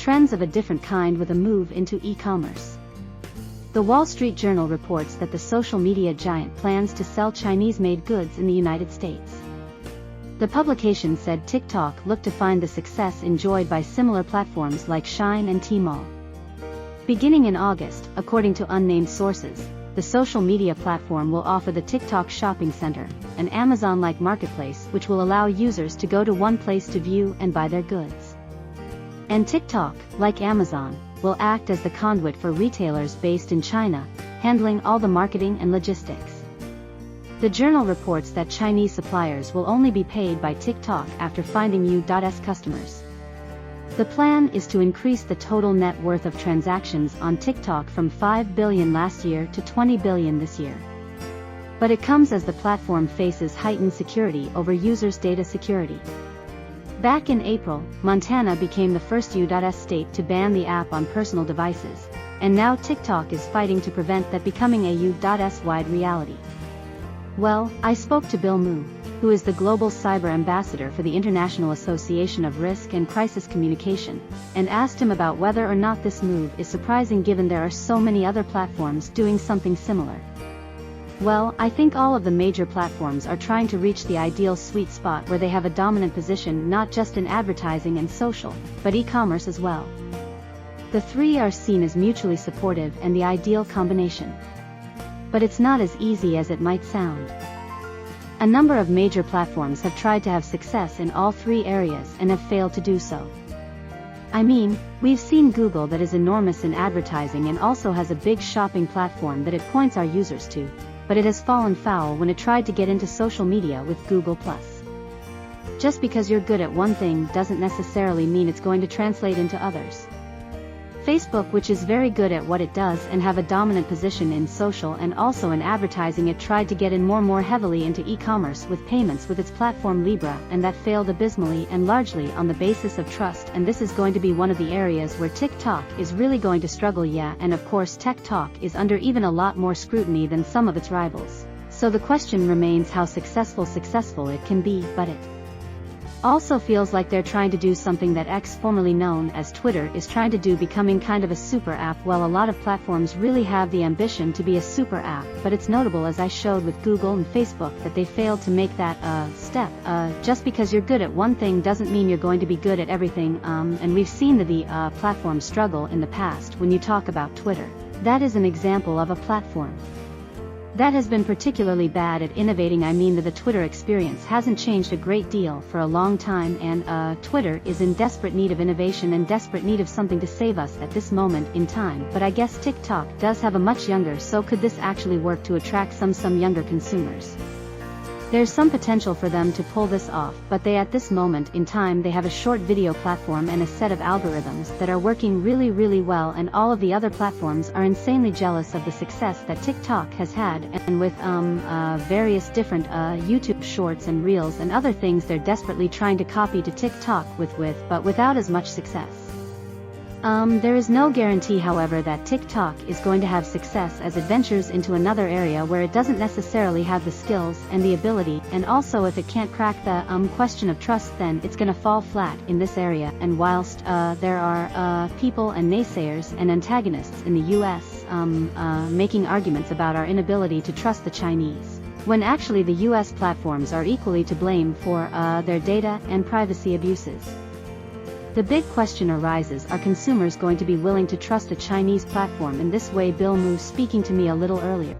trends of a different kind with a move into e-commerce. The Wall Street Journal reports that the social media giant plans to sell Chinese-made goods in the United States. The publication said TikTok looked to find the success enjoyed by similar platforms like Shein and Tmall. Beginning in August, according to unnamed sources, the social media platform will offer the TikTok Shopping Center, an Amazon-like marketplace which will allow users to go to one place to view and buy their goods. And TikTok, like Amazon, will act as the conduit for retailers based in China, handling all the marketing and logistics. The journal reports that Chinese suppliers will only be paid by TikTok after finding U.S customers. The plan is to increase the total net worth of transactions on TikTok from $5 billion last year to $20 billion this year. But it comes as the platform faces heightened security over users' data security. Back in April, Montana became the first U.S. state to ban the app on personal devices, and now TikTok is fighting to prevent that becoming a U.S.-wide reality. Well, I spoke to Bill Mu, who is the Global Cyber Ambassador for the International Association of Risk and Crisis Communication, and asked him about whether or not this move is surprising given there are so many other platforms doing something similar. Well, I think all of the major platforms are trying to reach the ideal sweet spot where they have a dominant position not just in advertising and social, but e-commerce as well. The three are seen as mutually supportive and the ideal combination. But it's not as easy as it might sound. A number of major platforms have tried to have success in all three areas and have failed to do so. I mean, we've seen Google that is enormous in advertising and also has a big shopping platform that it points our users to, but it has fallen foul when it tried to get into social media with Google+. Just because you're good at one thing doesn't necessarily mean it's going to translate into others. Facebook, which is very good at what it does and have a dominant position in social and also in advertising, it tried to get in more heavily into e-commerce with payments with its platform Libra, and that failed abysmally and largely on the basis of trust, and this is going to be one of the areas where TikTok is really going to struggle. And of course TikTok is under even a lot more scrutiny than some of its rivals. So the question remains how successful it can be, but it also feels like they're trying to do something that X, formerly known as Twitter, is trying to do, becoming kind of a super app. Well, a lot of platforms really have the ambition to be a super app, but it's notable, as I showed with Google and Facebook, that they failed to make that step. Just because you're good at one thing doesn't mean you're going to be good at everything, and we've seen the platform struggle in the past. When you talk about Twitter, that is an example of a platform that has been particularly bad at innovating. I mean, the Twitter experience hasn't changed a great deal for a long time, and Twitter is in desperate need of innovation and desperate need of something to save us at this moment in time. But I guess TikTok does have a much younger, so could this actually work to attract some younger consumers? There's some potential for them to pull this off, but at this moment in time they have a short video platform and a set of algorithms that are working really well, and all of the other platforms are insanely jealous of the success that TikTok has had, and with various different YouTube shorts and reels and other things they're desperately trying to copy to TikTok but without as much success. There is no guarantee, however, that TikTok is going to have success as it ventures into another area where it doesn't necessarily have the skills and the ability, and also if it can't crack the question of trust, then it's going to fall flat in this area. And whilst there are people and naysayers and antagonists in the US making arguments about our inability to trust the Chinese, when actually the US platforms are equally to blame for their data and privacy abuses. The big question arises, are consumers going to be willing to trust a Chinese platform in this way? Bill Mu speaking to me a little earlier.